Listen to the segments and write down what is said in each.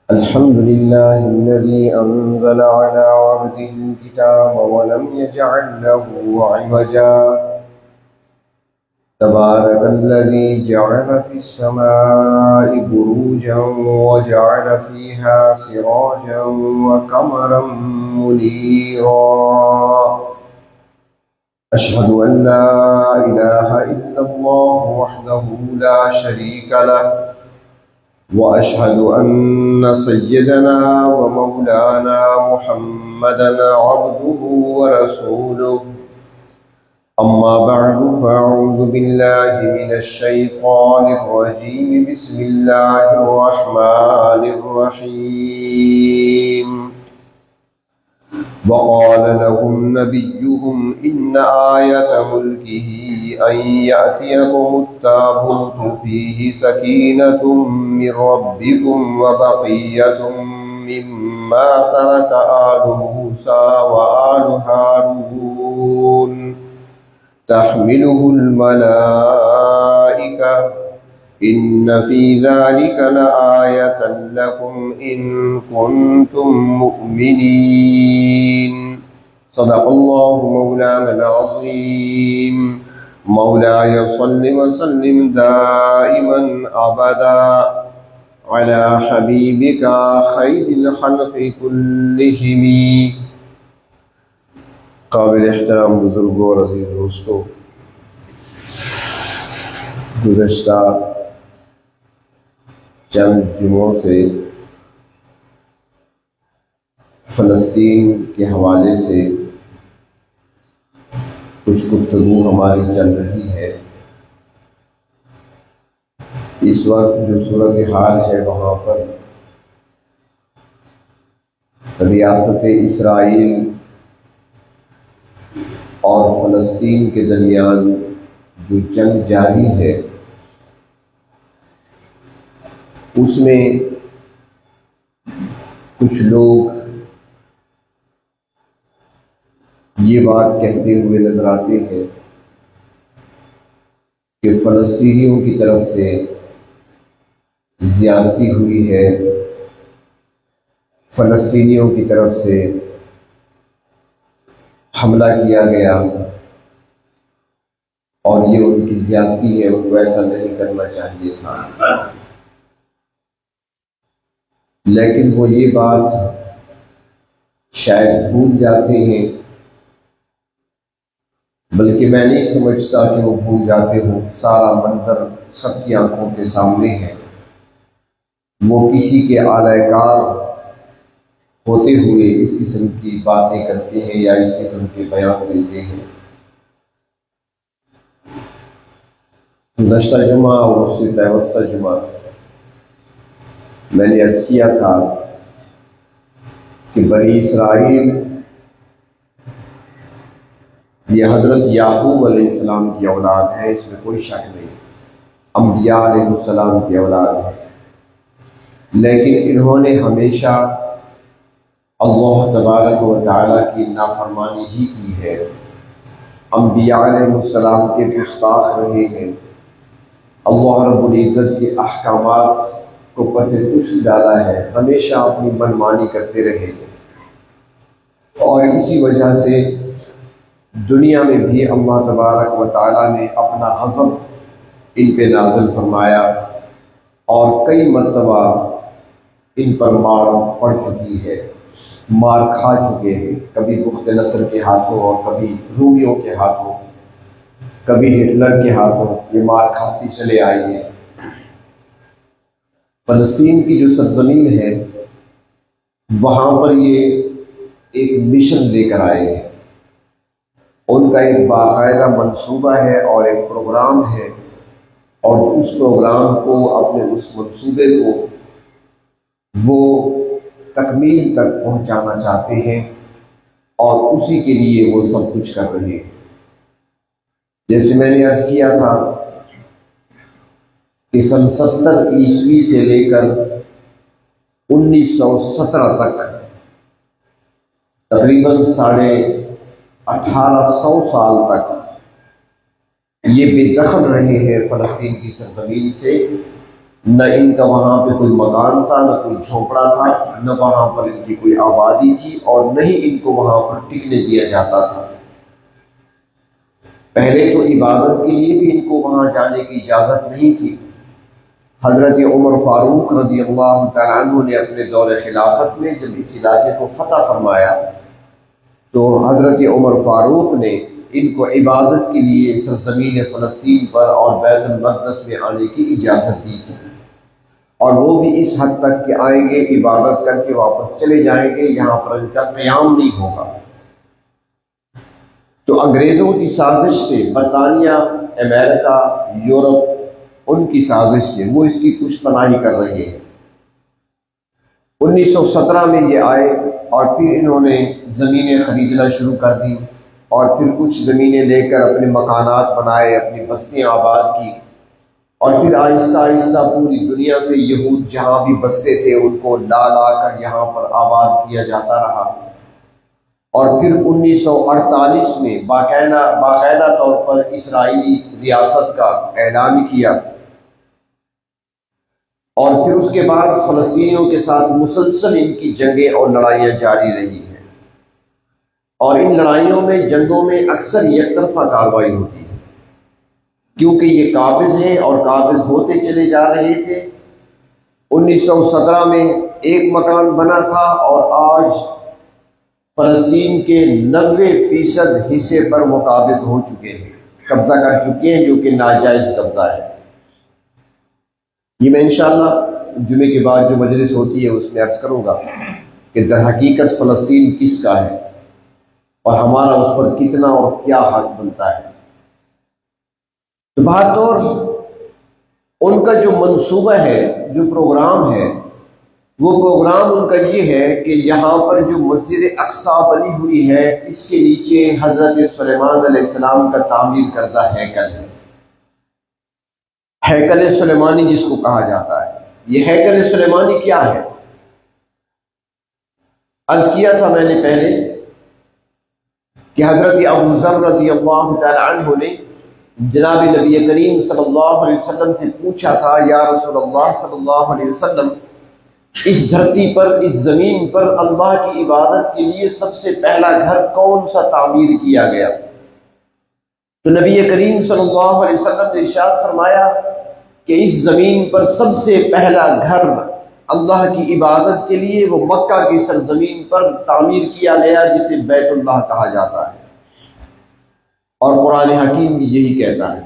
الحمد لله الذي أنزل على عبده الكتاب ولم يجعل له عوجا تبارك الذي جعل في السماء بروجا وجعل فيها سراجا وقمرا منيرا أشهد أن لا إله إلا الله وحده لا شريك له وأشهد أن سيدنا ومولانا محمدا عبده ورسوله أما بعد فأعوذ بالله من الشيطان الرجيم بسم الله الرحمن الرحيم وقال لهم نبيهم إن آية ملكه أن يأتيكم التابوت فيه سكينة من ربكم وبقية مما ترك آل موسى وآل هارون تحمله الملائكة إن في ذلك لآية لكم إن كنتم مؤمنين صدق الله مولانا العظيم مولاي صل وسلم دائما أبدا على حبيبك خير الخلق كلهم. قابل احترام بزرگوں اور عزیز دوستوں، گزشتہ چند جمعوں سے فلسطین کے حوالے سے کچھ گفتگو ہماری چل رہی ہے. اس وقت جو صورتحال ہے وہاں پر ریاست اسرائیل اور فلسطین کے درمیان جو جنگ جاری ہے اس میں کچھ لوگ یہ بات کہتے ہوئے نظر آتے ہیں کہ فلسطینیوں کی طرف سے زیادتی ہوئی ہے، فلسطینیوں کی طرف سے حملہ کیا گیا اور یہ ان کی زیادتی ہے، ان کو ایسا نہیں کرنا چاہیے تھا. لیکن وہ یہ بات شاید بھول جاتے ہیں، بلکہ میں نہیں سمجھتا کہ وہ بھول جاتے ہوں. سارا منظر سب کی آنکھوں کے سامنے ہے. وہ کسی کے اعلی کار ہوتے ہوئے اس قسم کی باتیں کرتے ہیں یا اس قسم کے بیان دیتے ہیں. گزشتہ جمعہ اور اس سے پیوستہ جمعہ میں نے عرض کیا تھا کہ بنی اسرائیل یہ حضرت یعقوب علیہ السلام کی اولاد ہے، اس میں کوئی شک نہیں. انبیاء علیہ السلام کی اولاد ہے، لیکن انہوں نے ہمیشہ اللہ تبارک و تعالیٰ کی نافرمانی ہی کی ہے. انبیاء علیہ السلام کے گستاخ رہے ہیں، اللہ رب العزت کے احکامات کو پس پشت ڈالا ہے، ہمیشہ اپنی منمانی کرتے رہے ہیں. اور اسی وجہ سے دنیا میں بھی اللہ تبارک و تعالیٰ نے اپنا غضب ان پہ نازل فرمایا اور کئی مرتبہ ان پر مار پڑ چکی ہے، مار کھا چکے ہیں. کبھی بخت نصر کے ہاتھوں اور کبھی رومیوں کے ہاتھوں، کبھی ہٹلر کے ہاتھوں یہ مار کھاتی چلے آئی ہے. فلسطین کی جو سرزمین ہے وہاں پر یہ ایک مشن لے کر آئے ہیں. ان کا ایک باقاعدہ منصوبہ ہے اور ایک پروگرام ہے، اور اس پروگرام کو، اپنے اس منصوبے کو وہ تکمیل تک پہنچانا چاہتے ہیں اور اسی کے لیے وہ سب کچھ کر رہے ہیں. جیسے میں نے عرض کیا تھا کہ سن 70 عیسوی سے لے کر 1917 تک تقریباً 1850 سال تک یہ بے دخل رہے ہیں فلسطین کی سرزمین سے، نہ ان کا وہاں پہ کوئی مکان تھا، نہ کوئی جھونپڑا تھا، نہ وہاں پر ان کی کوئی آبادی تھی، اور نہ ہی ان کو وہاں پر ٹکنے دیا جاتا تھا۔ پہلے تو عبادت کے لیے بھی ان کو وہاں جانے کی اجازت نہیں تھی۔ حضرت عمر فاروق رضی اللہ تعالیٰ عنہ نے اپنے دور خلافت میں جب اس علاقے کو فتح فرمایا تو حضرت عمر فاروق نے ان کو عبادت کے لیے سرزمین فلسطین پر اور بیت المقدس میں آنے کی اجازت دی تھی، اور وہ بھی اس حد تک کہ آئیں گے، عبادت کر کے واپس چلے جائیں گے، یہاں پر ان کا قیام نہیں ہوگا۔ تو انگریزوں کی سازش سے، برطانیہ، امریکہ، یورپ، ان کی سازش سے وہ اس کی پشت پناہی کر رہے ہیں۔ 1917 میں یہ آئے اور پھر انہوں نے زمینیں خریدنا شروع کر دی، اور پھر کچھ زمینیں لے کر اپنے مکانات بنائے، اپنی بستیاں آباد کی، اور پھر آہستہ آہستہ پوری دنیا سے یہود جہاں بھی بستے تھے ان کو لا لا کر یہاں پر آباد کیا جاتا رہا۔ اور پھر 1948 میں باقاعدہ طور پر اسرائیلی ریاست کا اعلان کیا، اور پھر اس کے بعد فلسطینیوں کے ساتھ مسلسل ان کی جنگیں اور لڑائیاں جاری رہی ہیں، اور ان لڑائیوں میں، جنگوں میں اکثر یک طرفہ کارروائی ہوتی ہے، کیونکہ یہ قابض ہیں اور قابض ہوتے چلے جا رہے تھے۔ 1917 میں ایک مکان بنا تھا، اور آج فلسطین کے 90% حصے پر وہ قابض ہو چکے ہیں، قبضہ کر چکے ہیں، جو کہ ناجائز قبضہ ہے۔ یہ میں انشاءاللہ جمعے کے بعد جو مجلس ہوتی ہے اس میں عرض کروں گا کہ در حقیقت فلسطین کس کا ہے اور ہمارا اس پر کتنا اور کیا حق بنتا ہے۔ تو بہر طور ان کا جو منصوبہ ہے، جو پروگرام ہے، وہ پروگرام ان کا یہ ہے کہ یہاں پر جو مسجد اقصی بنی ہوئی ہے، اس کے نیچے حضرت سلیمان علیہ السلام کا تعمیر کردہ ہیکل ہے، ہیکل سلیمانی جس کو کہا جاتا ہے۔ یہ ہیکل سلیمانی کیا ہے؟ عرض کیا تھا میں نے پہلے کہ حضرت ابو ذر رضی اللہ تعالی عنہ نے جناب نبی کریم صلی اللہ علیہ وسلم سے پوچھا تھا، یا رسول اللہ صلی اللہ علیہ وسلم، اس دھرتی پر، اس زمین پر اللہ کی عبادت کے لیے سب سے پہلا گھر کون سا تعمیر کیا گیا؟ تو نبی کریم صلی اللہ علیہ وسلم نے ارشاد فرمایا کہ اس زمین پر سب سے پہلا گھر اللہ کی عبادت کے لیے وہ مکہ کی سرزمین پر تعمیر کیا گیا، جسے بیت اللہ کہا جاتا ہے، اور قرآن حکیم بھی یہی کہتا ہے،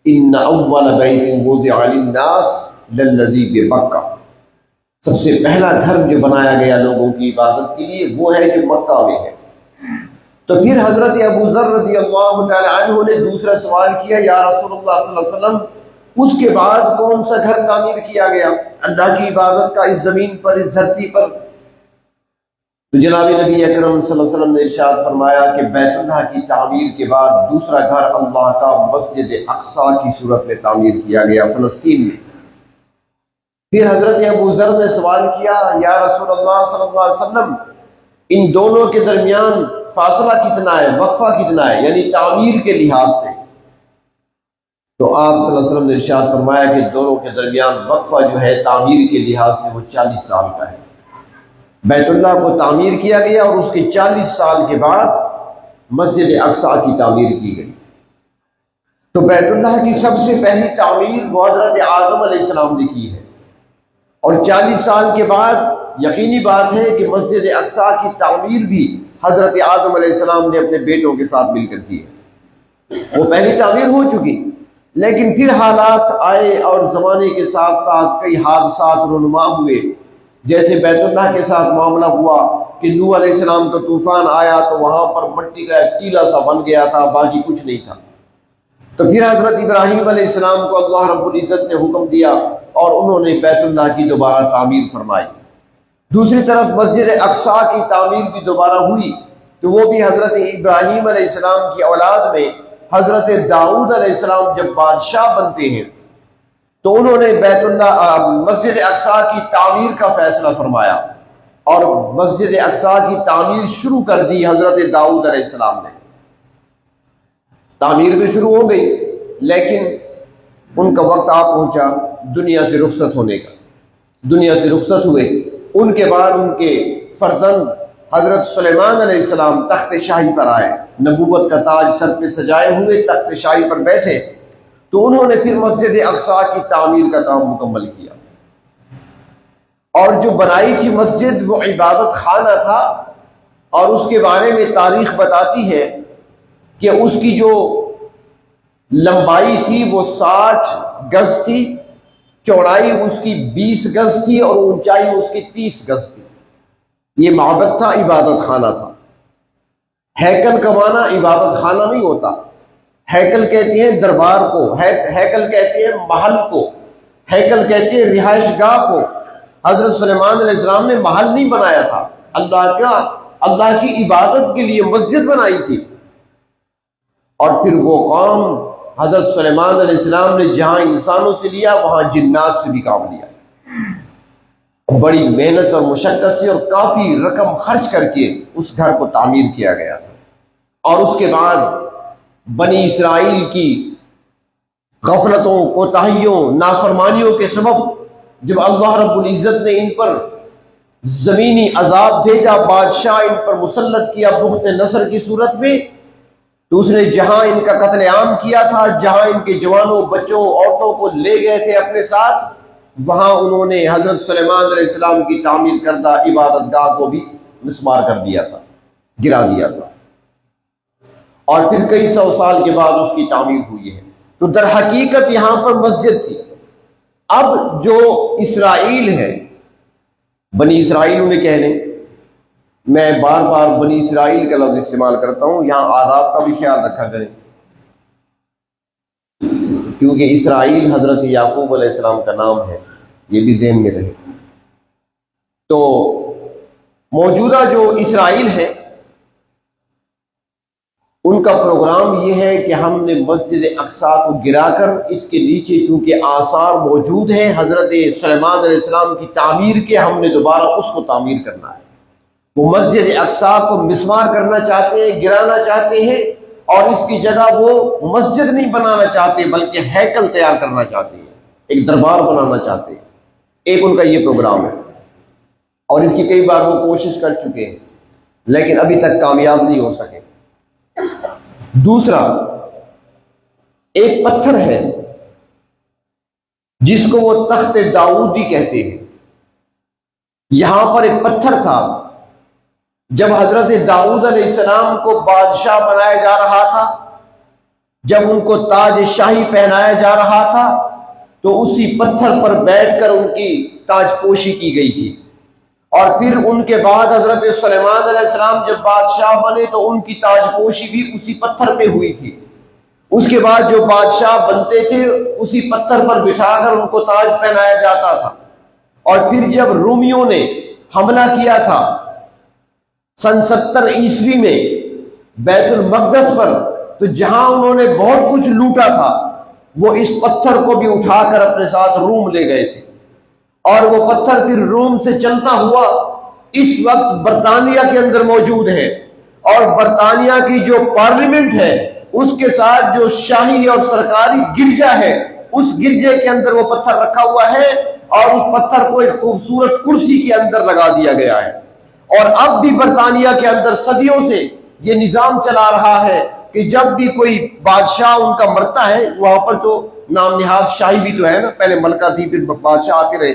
ان اول بیت وضع للناس للذی ببکہ، سب سے پہلا گھر جو بنایا گیا لوگوں کی عبادت کے لیے وہ ہے جو مکہ میں ہے۔ تو پھر حضرت ابو ذر رضی اللہ تعالی عنہ نے دوسرا سوال کیا، یا رسول اللہ صلی اللہ علیہ وسلم، اس کے بعد کون سا گھر تعمیر کیا گیا اللہ کی عبادت کا اس زمین پر، اس دھرتی پر؟ تو جناب نبی اکرم صلی اللہ علیہ وسلم نے ارشاد فرمایا کہ بیت اللہ کی تعمیر کے بعد دوسرا گھر اللہ کا مسجد اقصی کی صورت میں تعمیر کیا گیا، فلسطین میں۔ پھر حضرت ابو ذر نے سوال کیا، یا رسول اللہ صلی اللہ علیہ وسلم، ان دونوں کے درمیان فاصلہ کتنا ہے، وقفہ کتنا ہے، یعنی تعمیر کے لحاظ سے؟ تو آپ صلی اللہ علیہ وسلم نے ارشاد فرمایا کہ دونوں کے درمیان وقفہ جو ہے تعمیر کے لحاظ سے وہ 40 سال کا ہے۔ بیت اللہ کو تعمیر کیا گیا اور اس کے 40 سال کے بعد مسجد اقصی کی تعمیر کی گئی۔ تو بیت اللہ کی سب سے پہلی تعمیر وہ حضرت آدم علیہ السلام نے کی ہے، اور 40 سال کے بعد یقینی بات ہے کہ مسجد اقصی کی تعمیر بھی حضرت آدم علیہ السلام نے اپنے بیٹوں کے ساتھ مل کر کی ہے۔ وہ پہلی تعمیر ہو چکی، لیکن پھر حالات آئے اور زمانے کے ساتھ ساتھ کئی حادثات رونما ہوئے، جیسے بیت اللہ کے ساتھ معاملہ ہوا کہ نوح علیہ السلام کا طوفان آیا تو وہاں پر مٹی کا ایک ٹیلا سا بن گیا تھا، باقی کچھ نہیں تھا۔ تو پھر حضرت ابراہیم علیہ السلام کو اللہ رب العزت نے حکم دیا اور انہوں نے بیت اللہ کی دوبارہ تعمیر فرمائی۔ دوسری طرف مسجد اقصی کی تعمیر بھی دوبارہ ہوئی، تو وہ بھی حضرت ابراہیم علیہ السلام کی اولاد میں حضرت داؤد علیہ السلام جب بادشاہ بنتے ہیں تو انہوں نے بیت اللہ مسجد اقصی کی تعمیر کا فیصلہ فرمایا، اور مسجد اقصی کی تعمیر شروع کر دی حضرت داؤد علیہ السلام نے۔ تعمیر بھی شروع ہو گئی، لیکن ان کا وقت آ پہنچا دنیا سے رخصت ہونے کا، دنیا سے رخصت ہوئے۔ ان کے بعد ان کے فرزند حضرت سلیمان علیہ السلام تخت شاہی پر آئے، نبوت کا تاج سر پہ سجائے ہوئے تخت شاہی پر بیٹھے، تو انہوں نے پھر مسجد اقصیٰ کی تعمیر کا کام مکمل کیا، اور جو بنائی تھی مسجد وہ عبادت خانہ تھا، اور اس کے بارے میں تاریخ بتاتی ہے کہ اس کی جو لمبائی تھی وہ 60 گز تھی، چوڑائی اس کی 20 گز تھی، اور اونچائی اس کی 30 گز تھی۔ یہ معبد تھا، عبادت خانہ تھا۔ ہیکل کا معنی عبادت خانہ نہیں ہوتا، ہیکل کہتے ہیں دربار کو، ہیکل کہتے ہیں محل کو، ہیکل کہتے ہیں رہائش گاہ کو۔ حضرت سلیمان علیہ السلام نے محل نہیں بنایا تھا، اللہ کی عبادت کے لیے مسجد بنائی تھی۔ اور پھر وہ کام حضرت سلیمان علیہ السلام نے جہاں انسانوں سے لیا وہاں جنات سے بھی کام لیا، بڑی محنت اور مشقت سے، اور کافی رقم خرچ کر کے اس گھر کو تعمیر کیا گیا تھا۔ اور اس کے بعد بنی اسرائیل کی غفلتوں، کوتاہیوں، نافرمانیوں کے سبب جب اللہ رب العزت نے ان پر زمینی عذاب بھیجا، بادشاہ ان پر مسلط کیا بخت نصر کی صورت میں، تو اس نے جہاں ان کا قتل عام کیا تھا، جہاں ان کے جوانوں، بچوں، عورتوں کو لے گئے تھے اپنے ساتھ، وہاں انہوں نے حضرت سلیمان علیہ السلام کی تعمیر کردہ عبادت گاہ کو بھی مسمار کر دیا تھا، گرا دیا تھا، اور پھر کئی سو سال کے بعد اس کی تعمیر ہوئی ہے۔ تو در حقیقت یہاں پر مسجد تھی۔ اب جو اسرائیل ہے، بنی اسرائیل انہیں کہہ لیں، میں بار بار بنی اسرائیل کا لفظ استعمال کرتا ہوں، یہاں آداب کا بھی خیال رکھا کریں، کیونکہ اسرائیل حضرت یعقوب علیہ السلام کا نام ہے، یہ بھی ذہن میں رہے۔ تو موجودہ جو اسرائیل ہے ان کا پروگرام یہ ہے کہ ہم نے مسجد اقصیٰ کو گرا کر اس کے نیچے چونکہ آثار موجود ہیں حضرت سلیمان علیہ السلام کی تعمیر کے، ہم نے دوبارہ اس کو تعمیر کرنا ہے۔ وہ مسجد اقصیٰ کو مسمار کرنا چاہتے ہیں، گرانا چاہتے ہیں، اور اس کی جگہ وہ مسجد نہیں بنانا چاہتے بلکہ ہیکل تیار کرنا چاہتے ہیں، ایک دربار بنانا چاہتے ہیں۔ ایک ان کا یہ پروگرام ہے، اور اس کی کئی بار وہ کوشش کر چکے ہیں لیکن ابھی تک کامیاب نہیں ہو سکے۔ دوسرا ایک پتھر ہے جس کو وہ تخت داؤدی کہتے ہیں۔ یہاں پر ایک پتھر تھا، جب حضرت داؤد علیہ السلام کو بادشاہ بنایا جا رہا تھا، جب ان کو تاج شاہی پہنایا جا رہا تھا، تو اسی پتھر پر بیٹھ کر ان کی تاج پوشی کی گئی تھی۔ اور پھر ان کے بعد حضرت سلیمان علیہ السلام جب بادشاہ بنے تو ان کی تاج پوشی بھی اسی پتھر پہ ہوئی تھی۔ اس کے بعد جو بادشاہ بنتے تھے اسی پتھر پر بٹھا کر ان کو تاج پہنایا جاتا تھا۔ اور پھر جب رومیوں نے حملہ کیا تھا سن 70 عیسوی میں بیت المقدس پر، تو جہاں انہوں نے بہت کچھ لوٹا تھا وہ اس پتھر کو بھی اٹھا کر اپنے ساتھ روم لے گئے تھے، اور وہ پتھر پھر روم سے چلتا ہوا اس وقت برطانیہ کے اندر موجود ہے، اور برطانیہ کی جو پارلیمنٹ ہے اس کے ساتھ جو شاہی اور سرکاری گرجا ہے اس گرجے کے اندر وہ پتھر رکھا ہوا ہے، اور اس پتھر کو ایک خوبصورت کرسی کے اندر لگا دیا گیا ہے۔ اور اب بھی برطانیہ کے اندر صدیوں سے یہ نظام چلا رہا ہے کہ جب بھی کوئی بادشاہ ان کا مرتا ہے، وہاں پر تو نام نہاد شاہی بھی تو ہے نا، پہلے ملکہ تھی پھر بادشاہ آتے رہے،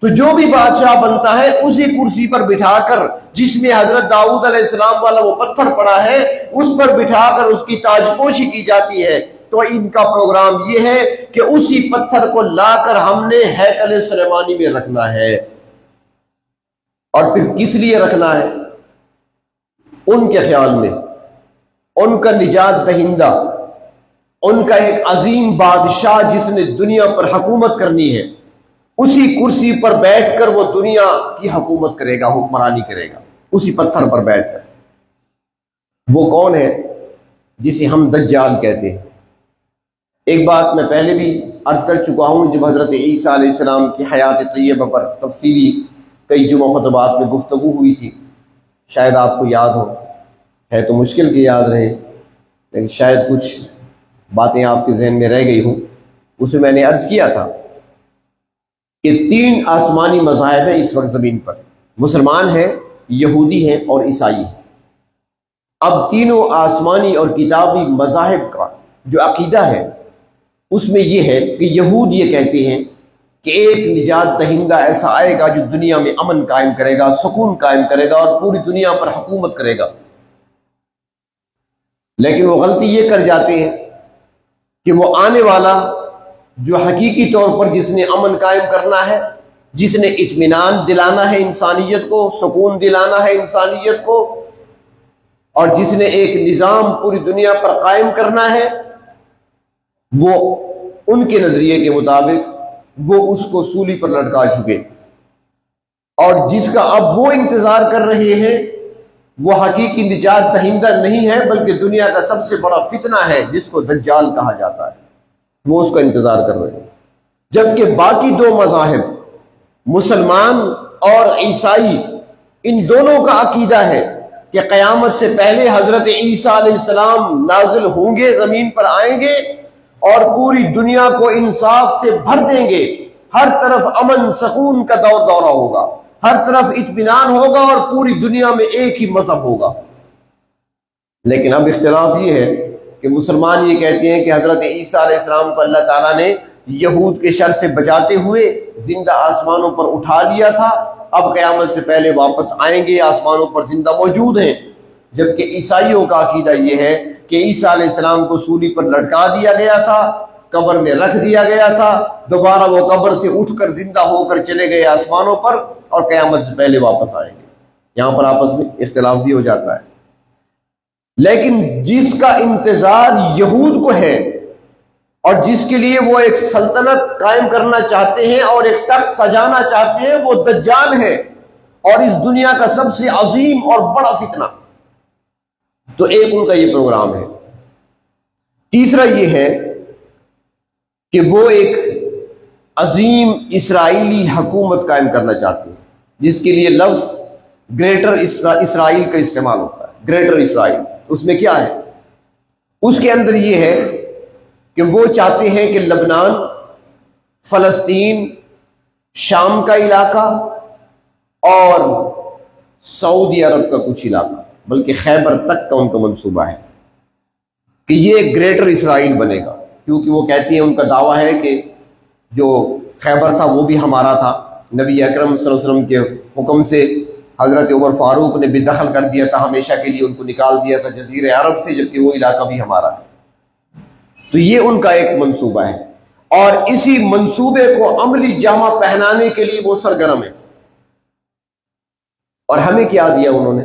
تو جو بھی بادشاہ بنتا ہے اسی کرسی پر بٹھا کر، جس میں حضرت داؤد علیہ السلام والا وہ پتھر پڑا ہے اس پر بٹھا کر اس کی تاج پوشی کی جاتی ہے۔ تو ان کا پروگرام یہ ہے کہ اسی پتھر کو لا کر ہم نے ہیکل سلیمانی میں رکھنا ہے۔ اور پھر کس لیے رکھنا ہے؟ ان کے خیال میں ان کا نجات دہندہ، ان کا ایک عظیم بادشاہ جس نے دنیا پر حکومت کرنی ہے، اسی کرسی پر بیٹھ کر وہ دنیا کی حکومت کرے گا، حکمرانی کرے گا اسی پتھر پر بیٹھ کر۔ وہ کون ہے؟ جسے ہم دجال کہتے ہیں۔ ایک بات میں پہلے بھی عرض کر چکا ہوں، جب حضرت عیسیٰ علیہ السلام کی حیات طیبہ پر تفصیلی کئی جمعہ خطبات میں گفتگو ہوئی تھی، شاید آپ کو یاد ہو، ہے تو مشکل کہ یاد رہے، لیکن شاید کچھ باتیں آپ کے ذہن میں رہ گئی ہوں۔ اس میں نے عرض کیا تھا کہ 3 آسمانی مذاہب ہیں اس وقت زمین پر، مسلمان ہیں، یہودی ہیں اور عیسائی ہیں۔ اب تینوں آسمانی اور کتابی مذاہب کا جو عقیدہ ہے اس میں یہ ہے کہ یہود یہ کہتے ہیں کہ ایک نجات دہندہ ایسا آئے گا جو دنیا میں امن قائم کرے گا، سکون قائم کرے گا اور پوری دنیا پر حکومت کرے گا، لیکن وہ غلطی یہ کر جاتے ہیں کہ وہ آنے والا جو حقیقی طور پر جس نے امن قائم کرنا ہے، جس نے اطمینان دلانا ہے انسانیت کو، سکون دلانا ہے انسانیت کو، اور جس نے ایک نظام پوری دنیا پر قائم کرنا ہے، وہ ان کے نظریے کے مطابق وہ اس کو سولی پر لٹکا چکے، اور جس کا اب وہ انتظار کر رہے ہیں وہ حقیقی نجات دہندہ نہیں ہے بلکہ دنیا کا سب سے بڑا فتنہ ہے جس کو دجال کہا جاتا ہے، وہ اس کا انتظار کر رہے ہیں۔ جبکہ باقی 2 مذاہب مسلمان اور عیسائی، ان دونوں کا عقیدہ ہے کہ قیامت سے پہلے حضرت عیسیٰ علیہ السلام نازل ہوں گے، زمین پر آئیں گے اور پوری دنیا کو انصاف سے بھر دیں گے، ہر طرف امن سکون کا دورہ ہوگا، ہر طرف اطمینان ہوگا اور پوری دنیا میں ایک ہی مذہب ہوگا۔ لیکن اب اختلاف یہ ہے کہ مسلمان یہ کہتے ہیں کہ حضرت عیسیٰ علیہ السلام کو اللہ تعالیٰ نے یہود کے شر سے بچاتے ہوئے زندہ آسمانوں پر اٹھا لیا تھا، اب قیامت سے پہلے واپس آئیں گے، آسمانوں پر زندہ موجود ہیں۔ جبکہ عیسائیوں کا عقیدہ یہ ہے کہ عیسیٰ علیہ السلام کو سولی پر لٹکا دیا گیا تھا، قبر میں رکھ دیا گیا تھا، دوبارہ وہ قبر سے اٹھ کر زندہ ہو کر چلے گئے آسمانوں پر اور قیامت سے پہلے واپس آئیں گے۔ یہاں پر آپس میں اختلاف بھی ہو جاتا ہے۔ لیکن جس کا انتظار یہود کو ہے اور جس کے لیے وہ ایک سلطنت قائم کرنا چاہتے ہیں اور ایک تخت سجانا چاہتے ہیں، وہ دجال ہے اور اس دنیا کا سب سے عظیم اور بڑا فتنہ۔ تو ایک ان کا یہ پروگرام ہے۔ تیسرا یہ ہے کہ وہ ایک عظیم اسرائیلی حکومت قائم کرنا چاہتے ہیں، جس کے لیے لفظ گریٹر اسرائیل کا استعمال ہوتا ہے۔ گریٹر اسرائیل، اس میں کیا ہے؟ اس کے اندر یہ ہے کہ وہ چاہتے ہیں کہ لبنان، فلسطین، شام کا علاقہ اور سعودی عرب کا کچھ علاقہ، بلکہ خیبر تک کا ان کا منصوبہ ہے کہ یہ گریٹر اسرائیل بنے گا، کیونکہ وہ کہتی ہیں، ان کا دعویٰ ہے کہ جو خیبر تھا وہ بھی ہمارا تھا، نبی اکرم صلی اللہ علیہ وسلم کے حکم سے حضرت عمر فاروق نے بھی دخل کر دیا تھا، ہمیشہ کے لیے ان کو نکال دیا تھا جزیرہ عرب سے، جبکہ وہ علاقہ بھی ہمارا ہے۔ تو یہ ان کا ایک منصوبہ ہے، اور اسی منصوبے کو عملی جامہ پہنانے کے لیے وہ سرگرم ہے۔ اور ہمیں کیا دیا انہوں نے؟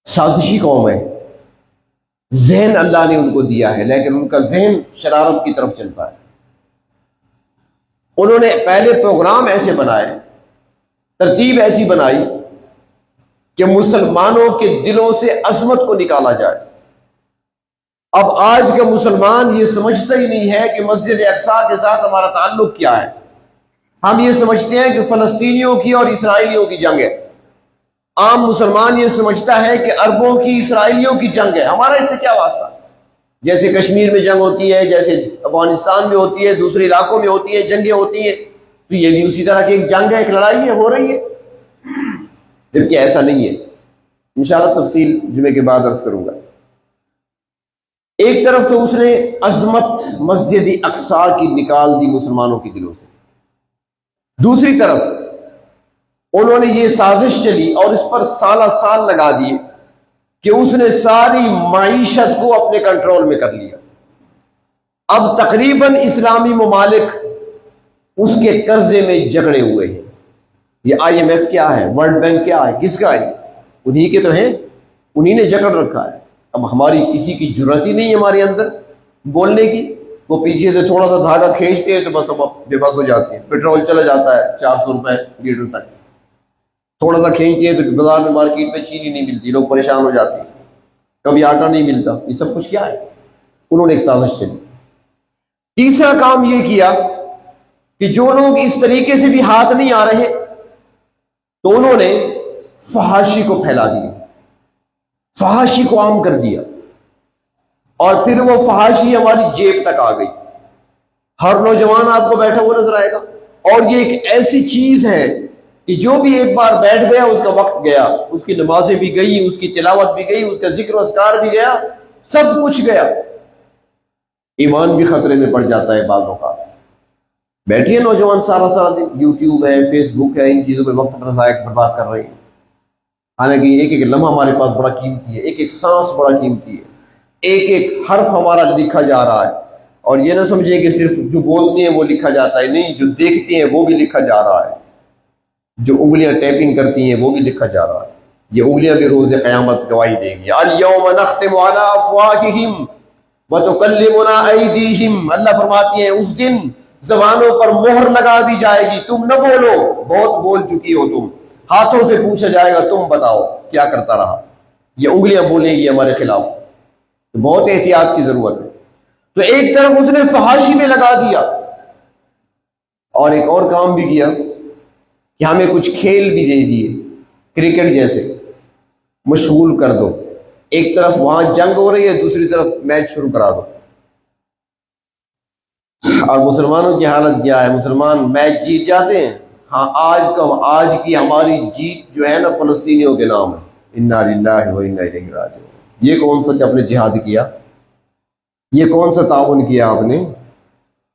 سازشی قوم ہے، ذہن اللہ نے ان کو دیا ہے، لیکن ان کا ذہن شرارت کی طرف چلتا ہے۔ انہوں نے پہلے پروگرام ایسے بنائے، ترتیب ایسی بنائی کہ مسلمانوں کے دلوں سے عظمت کو نکالا جائے۔ اب آج کا مسلمان یہ سمجھتا ہی نہیں ہے کہ مسجد اقصیٰ کے ساتھ ہمارا تعلق کیا ہے۔ ہم یہ سمجھتے ہیں کہ فلسطینیوں کی اور اسرائیلیوں کی جنگ ہے۔ عام مسلمان یہ سمجھتا ہے کہ عربوں کی اسرائیلیوں کی جنگ ہے، ہمارا اس سے کیا واسطہ؟ جیسے کشمیر میں جنگ ہوتی ہے، جیسے افغانستان میں ہوتی ہے، دوسرے علاقوں میں ہوتی ہے، جنگیں ہوتی ہیں، تو یہ بھی اسی طرح کی ایک جنگ ہے، ایک لڑائی ہے، ہو رہی ہے، جبکہ ایسا نہیں ہے۔ انشاءاللہ تفصیل جمعے کے بعد عرض کروں گا۔ ایک طرف تو اس نے عظمت مسجد اقصیٰ کی نکال دی مسلمانوں کے دلوں سے، دوسری طرف انہوں نے یہ سازش چلی اور اس پر سالہ سال لگا دیے کہ اس نے ساری معیشت کو اپنے کنٹرول میں کر لیا۔ اب تقریباً اسلامی ممالک اس کے قرضے میں جکڑے ہوئے ہیں۔ یہ آئی ایم ایف کیا ہے، ورلڈ بینک کیا ہے، کس کا ہے؟ انہی کے تو ہیں، انہی نے جکڑ رکھا ہے۔ اب ہماری کسی کی جرات ہی نہیں ہے ہمارے اندر بولنے کی، وہ پیچھے سے تھوڑا سا دھاگا کھینچتے ہیں تو بس ہم بے بس ہو جاتے ہیں، پیٹرول چلا جاتا ہے 400 روپے لیٹر تک، تھوڑا سا کھینچتے ہیں تو بازار میں مارکیٹ میں چینی نہیں ملتی، لوگ پریشان ہو جاتے ہیں، کبھی آٹا نہیں ملتا۔ یہ سب کچھ کیا ہے؟ انہوں نے ایک سازش چلی۔ تیسرا کام یہ کیا کہ جو لوگ اس طریقے سے بھی ہاتھ نہیں آ رہے تو انہوں نے فحاشی کو پھیلا دیا، فحاشی کو عام کر دیا، اور پھر وہ فحاشی ہماری جیب تک آ گئی۔ ہر نوجوان آپ کو بیٹھا ہوا نظر آئے گا، اور یہ ایک ایسی چیز ہے کہ جو بھی ایک بار بیٹھ گیا اس کا وقت گیا، اس کی نمازیں بھی گئی، اس کی تلاوت بھی گئی، اس کا ذکر و اذکار بھی گیا، سب کچھ گیا، ایمان بھی خطرے میں پڑ جاتا ہے بعض اوقات۔ بیٹھیے نوجوان سارا دن یوٹیوب ہے، فیس بک ہے، ان چیزوں پہ وقت اپنا ضائع برباد کر رہے ہیں، حالانکہ ایک ایک لمحہ ہمارے پاس بڑا قیمتی ہے، ایک ایک سانس بڑا قیمتی ہے، ایک ایک حرف ہمارا لکھا جا رہا ہے، اور یہ نہ سمجھے کہ صرف جو بولتے ہیں وہ لکھا جاتا ہے، نہیں، جو دیکھتے ہیں وہ بھی لکھا جا رہا ہے، جو انگلیاں ٹیپنگ کرتی ہیں وہ بھی لکھا جا رہا ہے، یہ انگلیاں بھی روز قیامت گواہی دیں گی۔ الیوم نختم علی افواہہم وتکلمنا ایدیہم، اللہ فرماتی ہیں اس دن زبانوں پر مہر لگا دی جائے گی، تم نہ بولو، بہت بول چکی ہو تم، ہاتھوں سے پوچھا جائے گا تم بتاؤ کیا کرتا رہا، یہ انگلیاں بولیں گی ہمارے خلاف، تو بہت احتیاط کی ضرورت ہے۔ تو ایک طرف اس نے فحاشی میں لگا دیا، اور ایک اور کام بھی کیا کہ ہمیں کچھ کھیل بھی دے دیے، کرکٹ جیسے مشغول کر دو، ایک طرف وہاں جنگ ہو رہی ہے، دوسری طرف میچ شروع کرا دو، اور مسلمانوں کی حالت کیا ہے؟ مسلمان میچ جیت جاتے ہیں، ہاں آج کی ہماری جیت جو ہے نا فلسطینیوں کے نام ہے، انا للہ و انا الیہ راجعون۔ یہ کون سا آپ نے جہاد کیا؟ یہ کون سا تعاون کیا آپ نے؟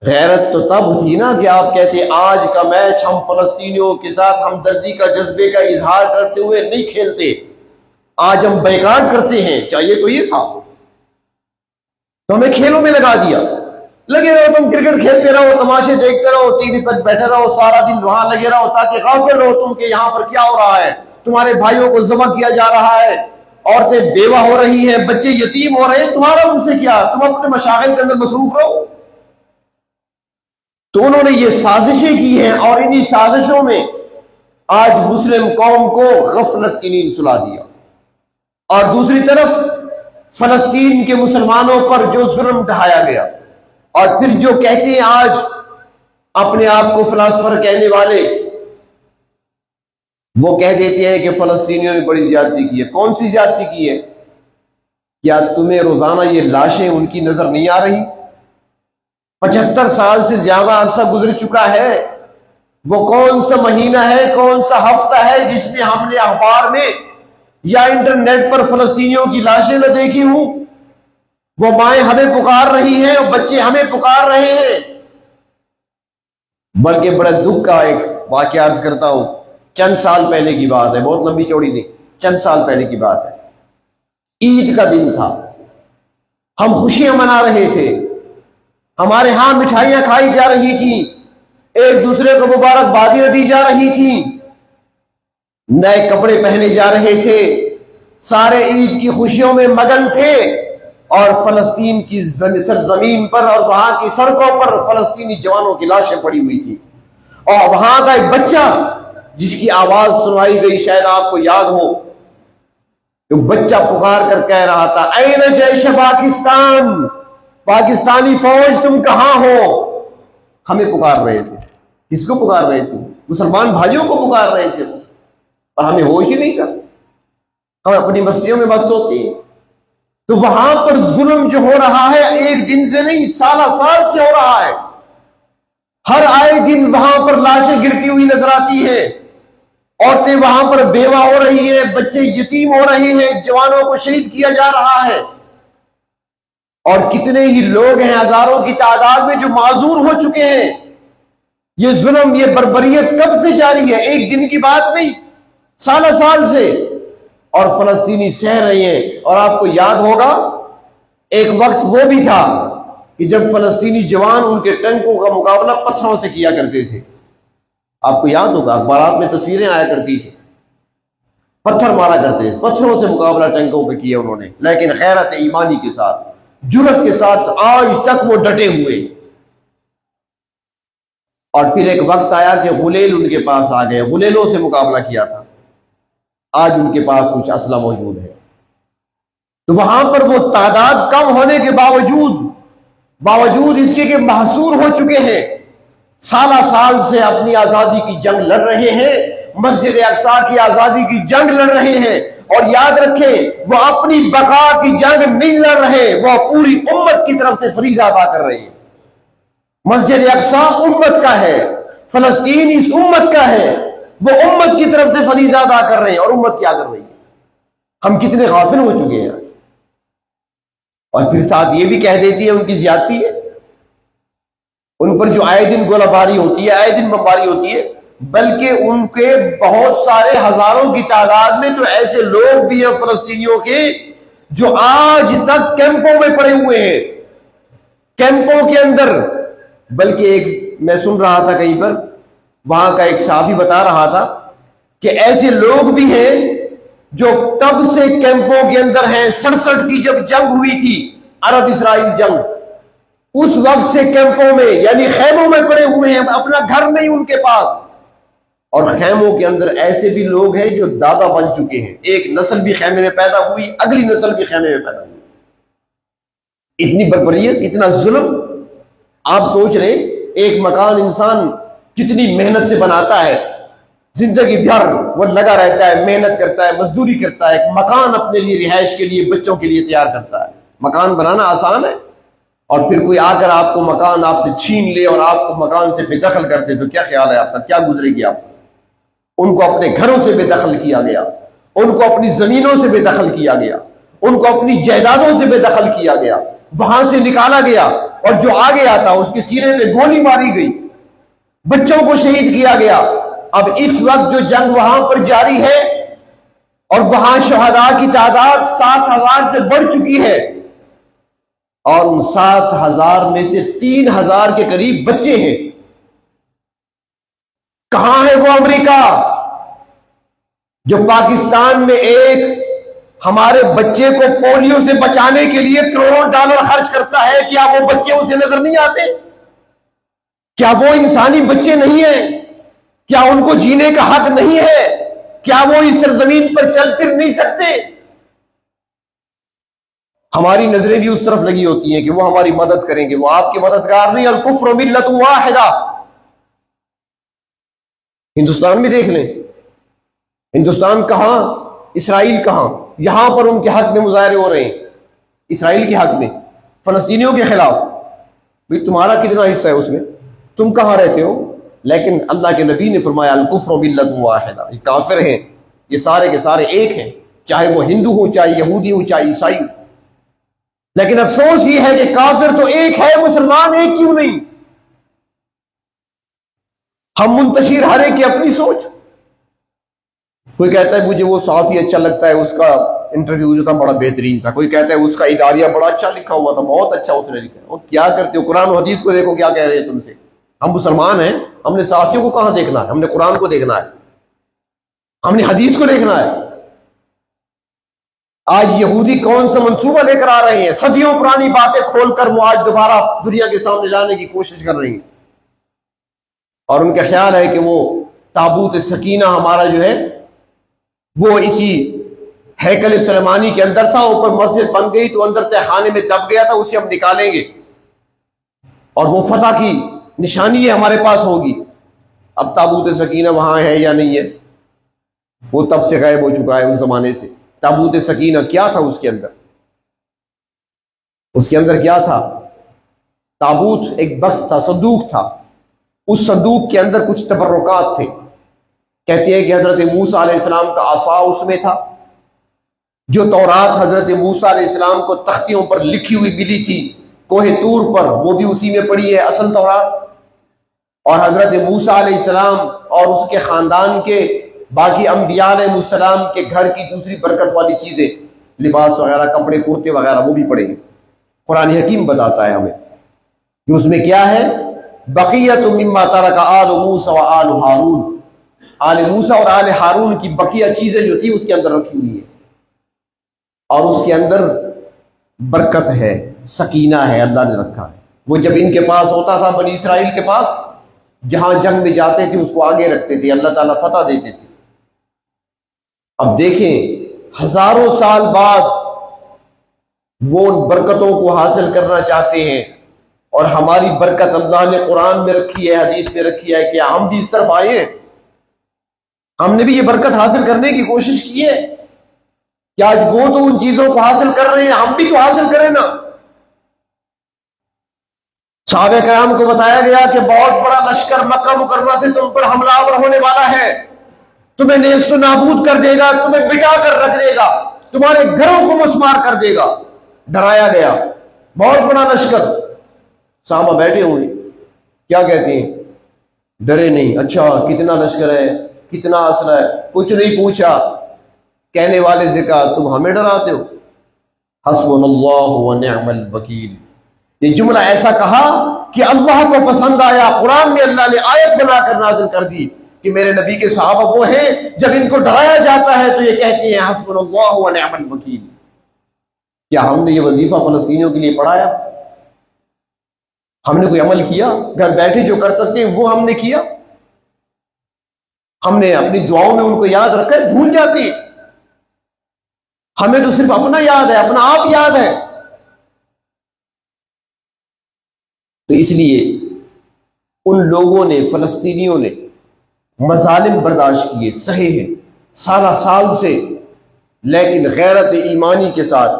غیرت تو تب تھی نا کہ آپ کہتے آج کا میچ ہم فلسطینیوں کے ساتھ ہمدردی کا جذبے کا اظہار کرتے ہوئے نہیں کھیلتے، آج ہم بیکار کرتے ہیں، چاہیے تو یہ تھا، تو ہمیں کھیلوں میں لگا دیا، لگے رہو تم کرکٹ کھیلتے رہو، تماشے دیکھتے رہو، ٹی وی پر بیٹھے رہو، سارا دن وہاں لگے رہو، تاکہ غافل رہو تم کہ یہاں پر کیا ہو رہا ہے، تمہارے بھائیوں کو ذبح کیا جا رہا ہے، عورتیں بیوہ ہو رہی ہیں، بچے یتیم ہو رہے ہیں، تمہارا ان سے کیا، تم اپنے مشاغل کے اندر مصروف رہو۔ تو انہوں نے یہ سازشیں کی ہیں، اور انہی سازشوں میں آج مسلم قوم کو غفلت کی نیند سلا دیا، اور دوسری طرف فلسطین کے مسلمانوں پر جو ظلم ڈھایا گیا، اور پھر جو کہتے ہیں آج اپنے آپ کو فلاسفر کہنے والے، وہ کہہ دیتے ہیں کہ فلسطینیوں نے بڑی زیادتی کی ہے۔ کون سی زیادتی کی ہے؟ کیا تمہیں روزانہ یہ لاشیں ان کی نظر نہیں آ رہی؟ 75 سال سے زیادہ عرصہ گزر چکا ہے، وہ کون سا مہینہ ہے، کون سا ہفتہ ہے جس میں ہم نے اخبار میں یا انٹرنیٹ پر فلسطینیوں کی لاشیں نہ دیکھی ہوں؟ وہ مائیں ہمیں پکار رہی ہیں اور بچے ہمیں پکار رہے ہیں۔ بلکہ بڑے دکھ کا ایک واقعہ عرض کرتا ہوں، چند سال پہلے کی بات ہے، بہت لمبی چوڑی نہیں، چند سال پہلے کی بات ہے، عید کا دن تھا، ہم خوشیاں منا رہے تھے، ہمارے ہاں مٹھائیاں کھائی جا رہی تھیں، ایک دوسرے کو مبارکبادیاں دی جا رہی تھیں، نئے کپڑے پہنے جا رہے تھے، سارے عید کی خوشیوں میں مگن تھے، اور فلسطین کی سرزمین پر اور وہاں کی سڑکوں پر فلسطینی جوانوں کی لاشیں پڑی ہوئی تھی، اور وہاں کا ایک بچہ جس کی آواز سنائی گئی، شاید آپ کو یاد ہو، تو بچہ پکار کر کہہ رہا تھا، این جیش پاکستان، پاکستانی فوج تم کہاں ہو؟ ہمیں پکار رہے تھے۔ کس کو پکار رہے تھے؟ مسلمان بھائیوں کو پکار رہے تھے، اور ہمیں ہوش ہی نہیں تھا، ہم اپنی مسیحوں میں مست ہوتے ہیں۔ تو وہاں پر ظلم جو ہو رہا ہے ایک دن سے نہیں، سالہ سال سے ہو رہا ہے، ہر آئے دن وہاں پر لاشیں گرتی ہوئی نظر آتی ہیں، عورتیں وہاں پر بیوہ ہو رہی ہیں، بچے یتیم ہو رہے ہیں، جوانوں کو شہید کیا جا رہا ہے، اور کتنے ہی لوگ ہیں ہزاروں کی تعداد میں جو معذور ہو چکے ہیں۔ یہ ظلم، یہ بربریت کب سے جاری ہے؟ ایک دن کی بات نہیں، سالہ سال سے، اور فلسطینی سہ رہے ہیں۔ اور آپ کو یاد ہوگا ایک وقت وہ بھی تھا کہ جب فلسطینی جوان ان کے ٹینکوں کا مقابلہ پتھروں سے کیا کرتے تھے، آپ کو یاد ہوگا اخبارات میں تصویریں آیا کرتی تھی، پتھر مارا کرتے تھے، پتھروں سے مقابلہ ٹینکوں پہ کیا انہوں نے، لیکن غیرت ایمانی کے ساتھ، جرأت کے ساتھ آج تک وہ ڈٹے ہوئے۔ اور پھر ایک وقت آیا کہ غلیل ان کے پاس آ گئے، غلیلوں سے مقابلہ کیا تھا، آج ان کے پاس کچھ اسلحہ موجود ہے۔ تو وہاں پر وہ تعداد کم ہونے کے باوجود اس کے کہ محصور ہو چکے ہیں، سالہ سال سے اپنی آزادی کی جنگ لڑ رہے ہیں، مسجد اقصی کی آزادی کی جنگ لڑ رہے ہیں، اور یاد رکھیں وہ اپنی بقا کی جنگ نہیں لڑ رہے، وہ پوری امت کی طرف سے فریضہ ادا کر رہے ہیں۔ مسجد اقصی امت کا ہے، فلسطین اس امت کا ہے، وہ امت کی طرف سے فریضہ ادا کر رہے ہیں، اور امت کیا کر رہی ہے؟ ہم کتنے غافل ہو چکے ہیں، اور پھر ساتھ یہ بھی کہہ دیتی ہے ان کی زیادتی ہے، ان پر جو آئے دن گولہ باری ہوتی ہے، آئے دن بمباری ہوتی ہے، بلکہ ان کے بہت سارے ہزاروں کی تعداد میں تو ایسے لوگ بھی ہیں فلسطینیوں کے جو آج تک کیمپوں میں پڑے ہوئے ہیں، کیمپوں کے اندر۔ بلکہ ایک میں سن رہا تھا کہیں پر، وہاں کا ایک صحافی بتا رہا تھا کہ ایسے لوگ بھی ہیں جو تب سے کیمپوں کے اندر ہیں، 67 کی جب جنگ ہوئی تھی، عرب اسرائیل جنگ، اس وقت سے کیمپوں میں یعنی خیموں میں پڑے ہوئے ہیں، اپنا گھر نہیں ان کے پاس، اور خیموں کے اندر ایسے بھی لوگ ہیں جو دادا بن چکے ہیں، ایک نسل بھی خیمے میں پیدا ہوئی، اگلی نسل بھی خیمے میں پیدا ہوئی۔ اتنی بربریت، اتنا ظلم۔ آپ سوچ رہے ایک مکان انسان کتنی محنت سے بناتا ہے، زندگی بھر وہ لگا رہتا ہے، محنت کرتا ہے، مزدوری کرتا ہے، ایک مکان اپنے لیے، رہائش کے لیے، بچوں کے لیے تیار کرتا ہے۔ مکان بنانا آسان ہے، اور پھر کوئی آ کر آپ کو مکان آپ سے چھین لے اور آپ کو مکان سے بے دخل کر دے تو کیا خیال ہے آپ کا؟ کیا گزرے گی آپ کو؟ ان کو اپنے گھروں سے بے دخل کیا گیا، ان کو اپنی زمینوں سے بے دخل کیا گیا، ان کو اپنی جائیدادوں سے بے دخل کیا گیا، وہاں سے نکالا گیا، اور جو آ گیا تھا اس کے سینے میں گولی ماری گئی، بچوں کو شہید کیا گیا۔ اب اس وقت جو جنگ وہاں پر جاری ہے، اور وہاں شہداء کی تعداد 7,000 سے بڑھ چکی ہے، اور ان 7,000 میں سے 3,000 کے قریب بچے ہیں۔ کہاں ہے وہ امریکہ جو پاکستان میں ایک ہمارے بچے کو پولیو سے بچانے کے لیے کروڑوں ڈالر خرچ کرتا ہے؟ کیا وہ بچے اسے نظر نہیں آتے؟ کیا وہ انسانی بچے نہیں ہیں؟ کیا ان کو جینے کا حق نہیں ہے؟ کیا وہ اس سرزمین پر چل پھر نہیں سکتے؟ ہماری نظریں بھی اس طرف لگی ہوتی ہیں کہ وہ ہماری مدد کریں گے، وہ آپ کے مددگار نہیں۔ الکفر ملت واحدہ۔ ہندوستان میں دیکھ لیں، ہندوستان کہاں، اسرائیل کہاں؟ یہاں پر ان کے حق میں مظاہرے ہو رہے ہیں، اسرائیل کے حق میں، فلسطینیوں کے خلاف۔ بھئی تمہارا کتنا حصہ ہے اس میں؟ تم کہاں رہتے ہو؟ لیکن اللہ کے نبی نے فرمایا الکفر ملت واحدہ، یہ کافر ہیں، یہ سارے کے سارے ایک ہیں، چاہے وہ ہندو ہو، چاہے یہودی ہو، چاہے عیسائی ہو۔ لیکن افسوس یہ ہے کہ کافر تو ایک ہے، مسلمان ایک کیوں نہیں؟ ہم منتشر ہر ایک کی اپنی سوچ۔ کوئی کہتا ہے مجھے وہ صحافی اچھا لگتا ہے، اس کا انٹرویو جو تھا بڑا بہترین تھا، کوئی کہتا ہے اس کا اداریہ بڑا اچھا لکھا ہوا تھا، بہت اچھا اس نے لکھا ہے۔ اور کیا کرتے ہو؟ قرآن و حدیث کو دیکھو کیا کہہ رہے ہیں تم سے۔ ہم مسلمان ہیں، ہم نے صحافیوں کو کہاں دیکھنا ہے؟ ہم نے قرآن کو دیکھنا ہے، ہم نے حدیث کو دیکھنا ہے۔ آج یہودی کون سا منصوبہ لے کر آ رہے ہیں؟ صدیوں پرانی باتیں کھول کر وہ آج دوبارہ دنیا کے سامنے لانے کی کوشش کر رہی ہیں، اور ان کا خیال ہے کہ وہ تابوت سکینہ ہمارا جو ہے وہ اسی ہیکل سلیمانی کے اندر تھا، اوپر مسجد بن گئی تو اندر تہ خانے میں دب گیا تھا، اسے ہم نکالیں گے اور وہ فتح کی نشانی ہمارے پاس ہوگی۔ اب تابوت سکینہ وہاں ہے یا نہیں ہے، وہ تب سے غائب ہو چکا ہے، اس زمانے سے۔ تابوت سکینہ کیا تھا اس کے اندر؟ اس کے اندر کیا تھا؟ تابوت ایک بکس تھا، صندوق تھا، اس صندوق کے اندر کچھ تبرکات تھے۔ کہتے ہیں کہ حضرت موسیٰ علیہ السلام کا عصا اس میں تھا، جو تورات حضرت موسیٰ علیہ السلام کو تختیوں پر لکھی ہوئی ملی تھی کوہ طور پر، وہ بھی اسی میں پڑی ہے اصل تورات۔ اور حضرت موسیٰ علیہ السلام اور اس کے خاندان کے باقی انبیاء علیہ السلام کے گھر کی دوسری برکت والی چیزیں، لباس وغیرہ، کپڑے کرتے وغیرہ، وہ بھی پڑیں گے۔ قرآن حکیم بتاتا ہے ہمیں کہ اس میں کیا ہے، بقیۃ مما ترک آل موسیٰ و آل ہارون، آل موسیٰ اور آل ہارون کی بقیہ چیزیں جو تھی اس کے اندر رکھی ہوئی ہیں، اور اس کے اندر برکت ہے، سکینہ ہے، اللہ نے رکھا ہے۔ وہ جب ان کے پاس ہوتا تھا، بنی اسرائیل کے پاس، جہاں جنگ میں جاتے تھے اس کو آگے رکھتے تھے، اللہ تعالیٰ فتح دیتے تھے۔ اب دیکھیں ہزاروں سال بعد وہ ان برکتوں کو حاصل کرنا چاہتے ہیں، اور ہماری برکت اللہ نے قرآن میں رکھی ہے، حدیث میں رکھی ہے، کہ ہم بھی اس طرف آئے ہیں، ہم نے بھی یہ برکت حاصل کرنے کی کوشش کی ہے کہ آج وہ تو ان چیزوں کو حاصل کر رہے ہیں، ہم بھی تو حاصل کریں نا۔ صحابہ کرام کو بتایا گیا کہ بہت بڑا لشکر مکہ مکرمہ سے تم پر حملہ آور ہونے والا ہے، تمہیں نیست و نابود کر دے گا، تمہیں مٹا کر رکھ دے گا، تمہارے گھروں کو مسمار کر دے گا۔ ڈرایا گیا، بہت بڑا لشکر۔ صحابہ بیٹھے ہوئے کیا کہتے ہیں؟ ڈرے نہیں۔ اچھا کتنا لشکر ہے، کتنا اسلحہ ہے؟ کچھ نہیں پوچھا۔ کہنے والے سے کہا تم ہمیں ڈراتے ہو؟ حسبنا اللہ ونعم الوکیل۔ یہ جملہ ایسا کہا کہ اللہ کو پسند آیا۔ قرآن میں اللہ نے آیت بنا کر نازل کر دی کہ میرے نبی کے صحابہ وہ ہیں جب ان کو ڈرایا جاتا ہے تو یہ کہتے ہیں حسبنا اللہ ونعم الوکیل۔ کیا ہم نے یہ وظیفہ فلسطینیوں کے لیے پڑھایا؟ ہم نے کوئی عمل کیا؟ گھر بیٹھے جو کر سکتے ہیں وہ ہم نے کیا؟ ہم نے اپنی دعاؤں میں ان کو یاد رکھا ہے؟ بھول جاتے ہیں۔ ہمیں تو صرف اپنا یاد ہے، اپنا آپ یاد ہے۔ تو اس لیے ان لوگوں نے، فلسطینیوں نے مظالم برداشت کیے، سہے ہیں سالہ سال سے، لیکن غیرت ایمانی کے ساتھ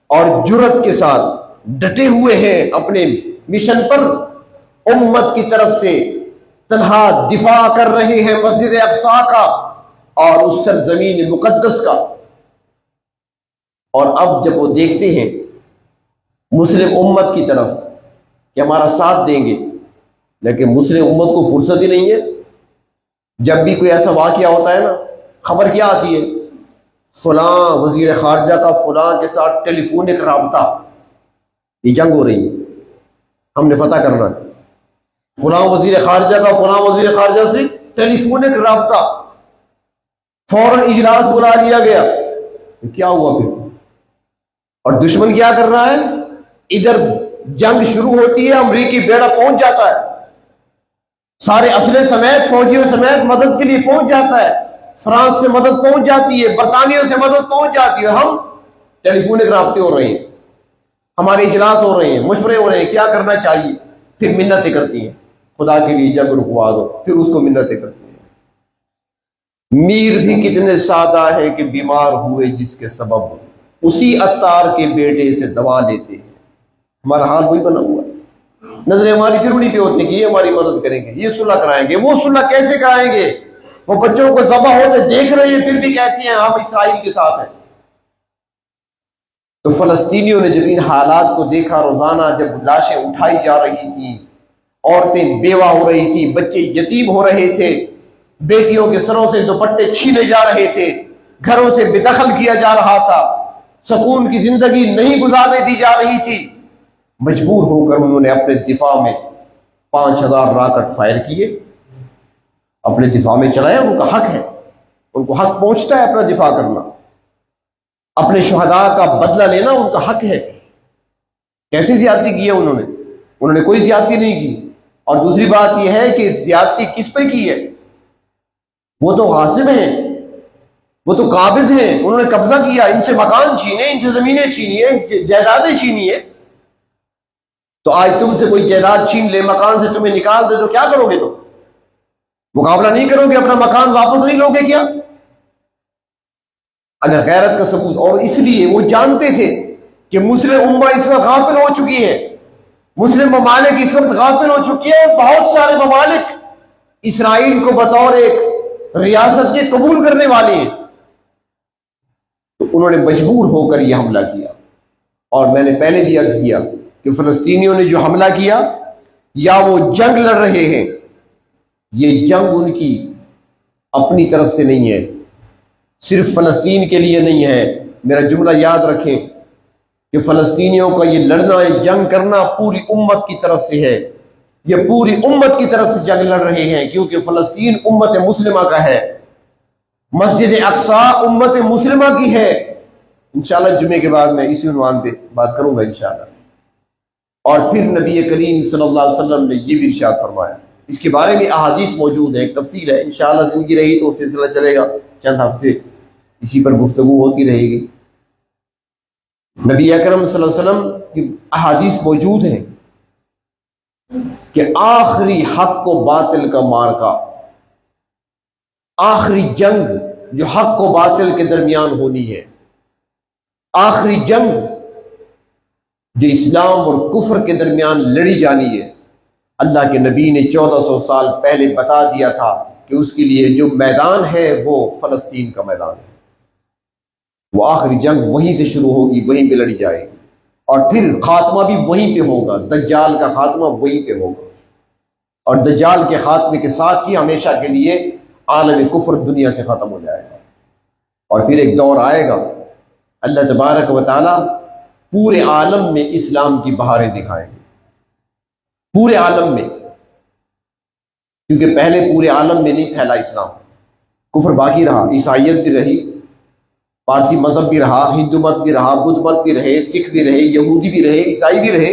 اور جرت کے ساتھ ڈٹے ہوئے ہیں اپنے مشن پر۔ امت کی طرف سے تنہا دفاع کر رہے ہیں مسجد اقصی کا اور اس سرزمین مقدس کا۔ اور اب جب وہ دیکھتے ہیں مسلم امت کی طرف کہ ہمارا ساتھ دیں گے، لیکن مسلم امت کو فرصت ہی نہیں ہے۔ جب بھی کوئی ایسا واقعہ ہوتا ہے نا، خبر کیا آتی ہے؟ فلاں وزیر خارجہ کا فلاں کے ساتھ ٹیلی فونک رابطہ، یہ جنگ ہو رہی ہے، ہم نے فتح کرنا ہے۔ فلاں وزیر خارجہ کا فلاں وزیر خارجہ سے ٹیلی فونک رابطہ، فوراً اجلاس بلا لیا گیا۔ کیا ہوا پھر؟ اور دشمن کیا کر رہا ہے؟ ادھر جنگ شروع ہوتی ہے، امریکی بیڑا پہنچ جاتا ہے، سارے اسلحے سمیت، فوجیوں سمیت مدد کے لیے پہنچ جاتا ہے۔ فرانس سے مدد پہنچ جاتی ہے، برطانیہ سے مدد پہنچ جاتی ہے، اور ہم ٹیلی فونک رابطے ہو رہے ہیں، ہمارے اجلاس ہو رہے ہیں، مشورے ہو رہے ہیں، کیا کرنا چاہیے۔ پھر منتیں کرتی ہیں خدا کے لیے جنگ رکوا دو، پھر اس کو منتیں کرتی ہیں۔ میر بھی کتنے سادہ ہیں کہ بیمار ہوئے جس کے سبب اسی عطار کے بیٹے سے دوا لیتے ہیں۔ ہمارا حال وہی بنا ہوا ہے۔ نظریں ہماری پھر انہیں پہ ہوتی کہ یہ ہماری مدد کریں گے، یہ صلح کرائیں گے، وہ صلح کیسے کرائیں گے؟ وہ بچوں کو ذبح ہوتے دیکھ رہے ہیں پھر بھی کہتی ہیں ہم اسرائیل کے ساتھ ہیں۔ تو فلسطینیوں نے جب ان حالات کو دیکھا، روزانہ جب لاشیں اٹھائی جا رہی تھیں، عورتیں بیوہ ہو رہی تھیں، بچے یتیم ہو رہے تھے، بیٹیوں کے سروں سے دوپٹے چھینے جا رہے تھے، گھروں سے بے دخل کیا جا رہا تھا، سکون کی زندگی نہیں گزارنے دی جا رہی تھی، مجبور ہو کر انہوں نے اپنے دفاع میں 5000 راکٹ فائر کیے، اپنے دفاع میں چلایا۔ ان کا حق ہے، ان کو حق پہنچتا ہے اپنا دفاع کرنا، اپنے شہداء کا بدلہ لینا ان کا حق ہے۔ کیسے زیادتی کی ہے انہوں نے کوئی زیادتی نہیں کی۔ اور دوسری بات یہ ہے کہ زیادتی کس پہ کی ہے؟ وہ تو غاصب ہیں، وہ تو قابض ہیں، انہوں نے قبضہ کیا، ان سے مکان چھینے، ان سے زمینیں چھینی ہیں، جائیدادیں چھینی ہیں۔ تو آج تم سے کوئی جائیداد چھین لے، مکان سے تمہیں نکال دے تو کیا کرو گے؟ تو مقابلہ نہیں کرو گے؟ اپنا مکان واپس نہیں لو گے کیا؟ اگر غیرت کا ثبوت۔ اور اس لیے وہ جانتے تھے کہ مسلم امہ اس وقت غافل ہو چکی ہے، مسلم ممالک اس وقت غافل ہو چکی ہے۔ بہت سارے ممالک اسرائیل کو بطور ایک ریاست کے قبول کرنے والے ہیں، تو انہوں نے مجبور ہو کر یہ حملہ کیا۔ اور میں نے پہلے بھی عرض کیا کہ فلسطینیوں نے جو حملہ کیا، یا وہ جنگ لڑ رہے ہیں، یہ جنگ ان کی اپنی طرف سے نہیں ہے، صرف فلسطین کے لیے نہیں ہے۔ میرا جملہ یاد رکھیں کہ فلسطینیوں کا یہ لڑنا، یہ جنگ کرنا پوری امت کی طرف سے ہے، یہ پوری امت کی طرف سے جنگ لڑ رہے ہیں، کیونکہ فلسطین امت مسلمہ کا ہے، مسجد اقصی امت مسلمہ کی ہے۔ انشاءاللہ جمعے کے بعد میں اسی عنوان پہ بات کروں گا انشاءاللہ۔ اور پھر نبی کریم صلی اللہ علیہ وسلم نے یہ بھی ارشاد فرمایا، اس کے بارے میں احادیث موجود ہے، ایک تفصیل ہے، انشاءاللہ زندگی رہی تو سلسلہ چلے گا، چند ہفتے اسی پر گفتگو ہوتی رہے گی۔ نبی اکرم صلی اللہ علیہ وسلم کی احادیث موجود ہیں کہ آخری حق و باطل کا معرکہ، آخری جنگ جو حق و باطل کے درمیان ہونی ہے، آخری جنگ جو اسلام اور کفر کے درمیان لڑی جانی ہے، اللہ کے نبی نے 1400 سال پہلے بتا دیا تھا کہ اس کے لیے جو میدان ہے وہ فلسطین کا میدان ہے۔ وہ آخری جنگ وہیں سے شروع ہوگی، وہیں پہ لڑی جائے گی، اور پھر خاتمہ بھی وہیں پہ ہوگا، دجال کا خاتمہ وہیں پہ ہوگا، اور دجال کے خاتمے کے ساتھ ہی ہمیشہ کے لیے عالم کفر دنیا سے ختم ہو جائے گا۔ اور پھر ایک دور آئے گا، اللہ تبارک و تعالی پورے عالم میں اسلام کی بہاریں دکھائیں گے، پورے عالم میں، کیونکہ پہلے پورے عالم میں نہیں پھیلا اسلام، کفر باقی رہا، عیسائیت بھی رہی، پارسی مذہب بھی رہا، ہندو مت بھی رہا، بدھ مت بھی رہے، سکھ بھی رہے، یہودی بھی رہے، عیسائی بھی رہے،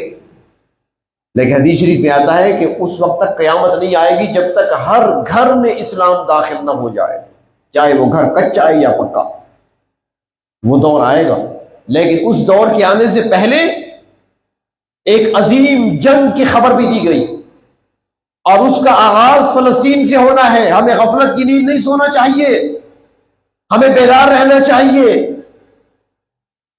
لیکن حدیث شریف میں آتا ہے کہ اس وقت تک قیامت نہیں آئے گی جب تک ہر گھر میں اسلام داخل نہ ہو جائے، چاہے وہ گھر کچا ہے یا پکا۔ وہ دور آئے گا، لیکن اس دور کے آنے سے پہلے ایک عظیم جنگ کی خبر بھی دی گئی، اور اس کا آغاز فلسطین سے ہونا ہے۔ ہمیں غفلت کی نیند نہیں سونا چاہیے، ہمیں بیدار رہنا چاہیے۔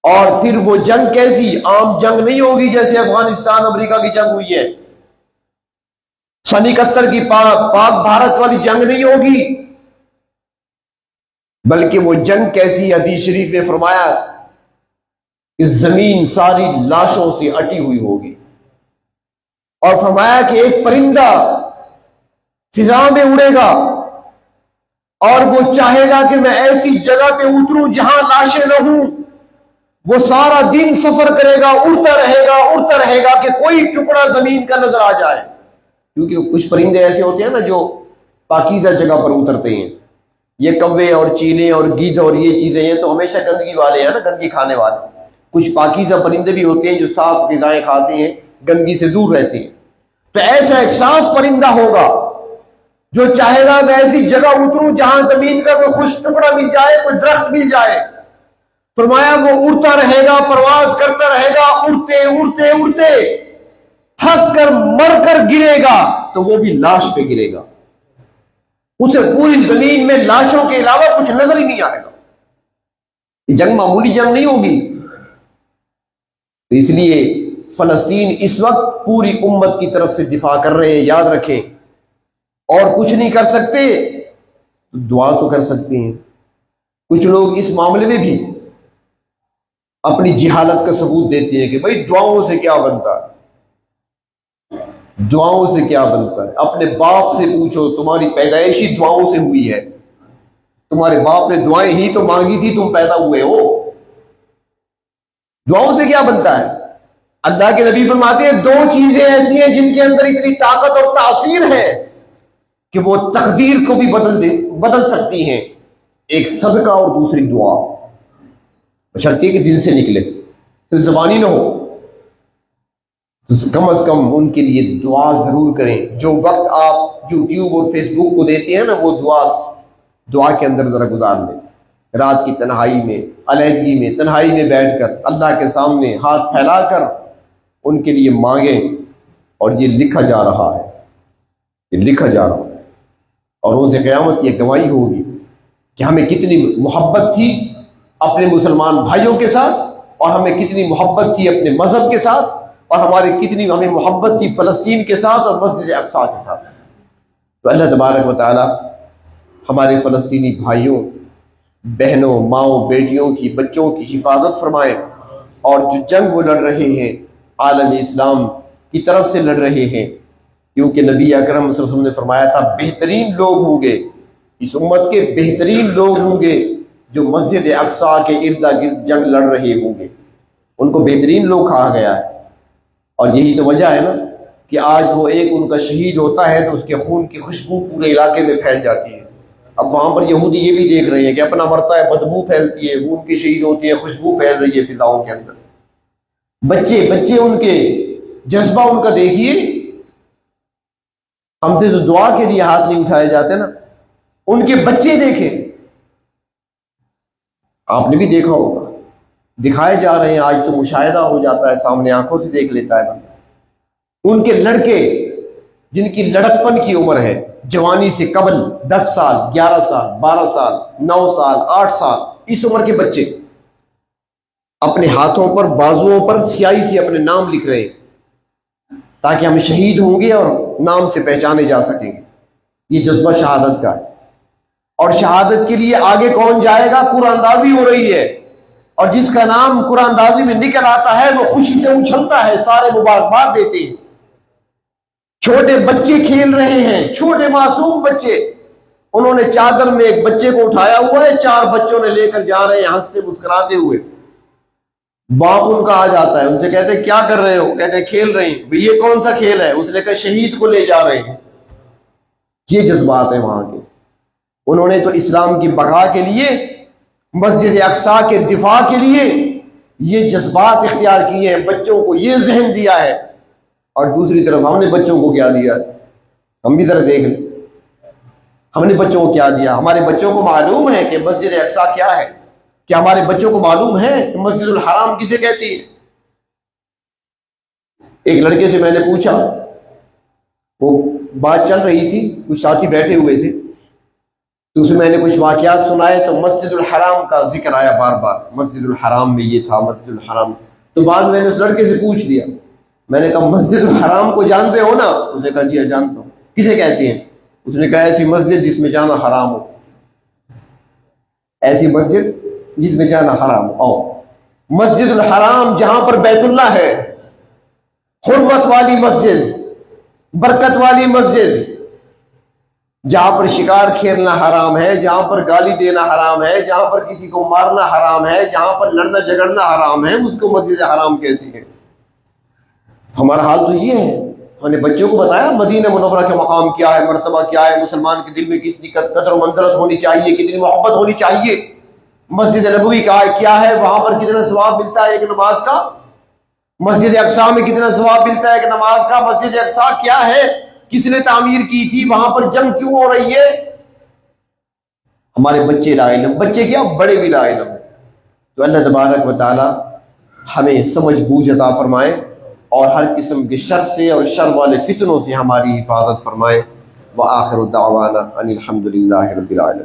اور پھر وہ جنگ کیسی؟ عام جنگ نہیں ہوگی جیسے افغانستان امریکہ کی جنگ ہوئی ہے، سن 71 کی پاک بھارت والی جنگ نہیں ہوگی، بلکہ وہ جنگ کیسی؟ حدیث شریف میں فرمایا کہ زمین ساری لاشوں سے اٹی ہوئی ہوگی، اور فرمایا کہ ایک پرندہ فضا میں اڑے گا اور وہ چاہے گا کہ میں ایسی جگہ پہ اتروں جہاں لاشیں نہ ہوں۔ وہ سارا دن سفر کرے گا، اڑتا رہے گا کہ کوئی ٹکڑا زمین کا نظر آ جائے، کیونکہ کچھ پرندے ایسے ہوتے ہیں نا جو پاکیزہ جگہ پر اترتے ہیں، یہ کوے اور چیلے اور گیدڑ اور یہ چیزیں ہیں تو ہمیشہ گندگی والے ہیں نا، گندگی کھانے والے۔ کچھ پاکیزہ پرندے بھی ہوتے ہیں جو صاف غذائیں کھاتے ہیں، گندگی سے دور رہتے ہیں۔ تو ایسا ایک صاف پرندہ ہوگا جو چاہے گا میں ایسی جگہ اتروں جہاں زمین کا کوئی خوش ٹکڑا مل جائے، کوئی درخت مل جائے۔ فرمایا وہ اڑتا رہے گا، پرواز کرتا رہے گا، اڑتے تھک کر مر کر گرے گا تو وہ بھی لاش پہ گرے گا، اسے پوری زمین میں لاشوں کے علاوہ کچھ نظر ہی نہیں آئے گا۔ یہ جنگ معمولی جنگ نہیں ہوگی۔ تو اس لیے فلسطین اس وقت پوری امت کی طرف سے دفاع کر رہے ہیں، یاد رکھیں، اور کچھ نہیں کر سکتے، دعا تو کر سکتے ہیں۔ کچھ لوگ اس معاملے میں بھی اپنی جہالت کا ثبوت دیتے ہیں کہ بھائی دعاؤں سے کیا بنتا ہے، دعاؤں سے کیا بنتا ہے؟ اپنے باپ سے پوچھو، تمہاری پیدائشی دعاؤں سے ہوئی ہے، تمہارے باپ نے دعائیں ہی تو مانگی تھی، تم پیدا ہوئے ہو، دعاؤں سے کیا بنتا ہے؟ اللہ کے نبی فرماتے ہیں دو چیزیں ایسی ہیں جن کے اندر اتنی طاقت اور تاثیر ہے کہ وہ تقدیر کو بھی بدل سکتی ہیں، ایک صدقہ اور دوسری دعا، بشرطیے کہ دل سے نکلے، تو زبانی نہ ہو، تو کم از کم ان کے لیے دعا ضرور کریں۔ جو وقت آپ یوٹیوب اور فیس بک کو دیتے ہیں نا، وہ دعا کے اندر ذرا گزار لیں، رات کی تنہائی میں، علیحدگی میں، تنہائی میں بیٹھ کر اللہ کے سامنے ہاتھ پھیلا کر ان کے لیے مانگیں۔ اور یہ لکھا جا رہا ہے، یہ لکھا جا رہا ہے، اور روز قیامت یہ گواہی ہوگی کہ ہمیں کتنی محبت تھی اپنے مسلمان بھائیوں کے ساتھ، اور ہمیں کتنی محبت تھی اپنے مذہب کے ساتھ، اور ہمیں محبت تھی فلسطین کے ساتھ اور مسجد اقصی کے ساتھ۔ تو اللہ تبارک و تعالی ہمارے فلسطینی بھائیوں، بہنوں، ماؤں، بیٹیوں کی، بچوں کی حفاظت فرمائے، اور جو جنگ وہ لڑ رہے ہیں عالم اسلام کی طرف سے لڑ رہے ہیں، کیونکہ نبی اکرم صلی اللہ علیہ وسلم نے فرمایا تھا بہترین لوگ ہوں گے، اس امت کے بہترین لوگ ہوں گے جو مسجد اقصی کے ارد گرد جنگ لڑ رہے ہوں گے، ان کو بہترین لوگ کہا گیا ہے۔ اور یہی تو وجہ ہے نا کہ آج وہ ایک ان کا شہید ہوتا ہے تو اس کے خون کی خوشبو پورے علاقے میں پھیل جاتی ہے۔ اب وہاں پر یہودی یہ بھی دیکھ رہے ہیں کہ اپنا مرتا ہے، بدبو پھیلتی ہے، وہ ان کے شہید ہوتے ہیں، خوشبو پھیل رہی ہے فضاؤں کے اندر۔ بچے ان کے جذبہ ان کا دیکھیے، ہم سے تو دعا کے لیے ہاتھ نہیں اٹھائے جاتے نا، ان کے بچے دیکھیں، آپ نے بھی دیکھا ہوگا، دکھائے جا رہے ہیں، آج تو مشاہدہ ہو جاتا ہے، سامنے آنکھوں سے دیکھ لیتا ہے بندہ۔ ان کے لڑکے جن کی لڑکپن کی عمر ہے، جوانی سے قبل 10 سال، 11 سال، 12 سال، 9 سال، 8 سال، اس عمر کے بچے اپنے ہاتھوں پر بازوؤں پر سیاہی سے اپنے نام لکھ رہے ہیں تاکہ ہم شہید ہوں گے اور نام سے پہچانے جا سکیں گے. یہ جذبہ شہادت کا ہے. اور شہادت کے لیے آگے کون جائے گا؟ قرآن اندازی ہو رہی ہے، اور جس کا نام قرآن اندازی میں نکل آتا ہے وہ خوشی سے اچھلتا ہے، سارے مبارکباد دیتے ہیں. چھوٹے بچے کھیل رہے ہیں، چھوٹے معصوم بچے. انہوں نے چادر میں ایک بچے کو اٹھایا ہوا ہے، 4 بچوں نے لے کر جا رہے ہیں ہنستے مسکراتے ہوئے. باپ ان کا آ جاتا ہے، ان سے کہتے ہیں کیا کر رہے ہو؟ کہتے ہیں کھیل رہے ہیں. یہ کون سا کھیل ہے؟ اس نے کہا شہید کو لے جا رہے ہیں. یہ جذبات ہیں وہاں کے. انہوں نے تو اسلام کی بقا کے لیے، مسجد اقصیٰ کے دفاع کے لیے یہ جذبات اختیار کیے ہیں، بچوں کو یہ ذہن دیا ہے. اور دوسری طرف ہم نے بچوں کو کیا دیا؟ ہم بھی ذرا دیکھ لیں، ہم نے بچوں کو کیا دیا. ہمارے بچوں کو معلوم ہے کہ مسجد اقصیٰ کیا ہے؟ کیا ہمارے بچوں کو معلوم ہے کہ مسجد الحرام کسے کہتی ہے؟ ایک لڑکے سے میں نے پوچھا، وہ بات چل رہی تھی، کچھ ساتھی بیٹھے ہوئے تھے، تو اس میں نے کچھ واقعات سنائے تو مسجد الحرام کا ذکر آیا بار بار. مسجد الحرام میں یہ تھا، مسجد الحرام. تو بعد میں نے اس لڑکے سے پوچھ لیا، میں نے کہا مسجد الحرام کو جانتے ہو نا؟ اس نے کہا جی جانتا ہوں. کسے کہتے ہیں؟ اس نے کہا ایسی مسجد جس میں جانا حرام ہو. ایسی مسجد جس میں جانا حرام ہو. مسجد الحرام جہاں پر بیت اللہ ہے، حرمت والی مسجد، برکت والی مسجد، جہاں پر شکار کھیلنا حرام ہے، جہاں پر گالی دینا حرام ہے، جہاں پر کسی کو مارنا حرام ہے، جہاں پر لڑنا جھگڑنا حرام ہے، اس کو مسجد حرام کہتی ہے. ہمارا حال تو یہ ہے. ہم نے بچوں کو بتایا مدینہ منورہ کا مقام کیا ہے، مرتبہ کیا ہے، مسلمان کے دل میں کس کی قدر و منزلت ہونی چاہیے، کتنی محبت ہونی چاہیے. مسجد نبوی کا کیا ہے، وہاں پر کتنا ثواب ملتا ہے ایک نماز کا. مسجد اقصیٰ میں کتنا ثواب ملتا ہے ایک نماز کا. مسجد اقصیٰ کیا ہے، کس نے تعمیر کی تھی، وہاں پر جنگ کیوں ہو رہی ہے. ہمارے بچے لا علم، بچے کیا بڑے بھی لا علم. تو اللہ تبارک و تعالی ہمیں سمجھ بوجھ عطا فرمائے اور ہر قسم کے شر سے اور شر والے فتنوں سے ہماری حفاظت فرمائے. وآخر دعوانا ان الحمد للہ رب العالمین.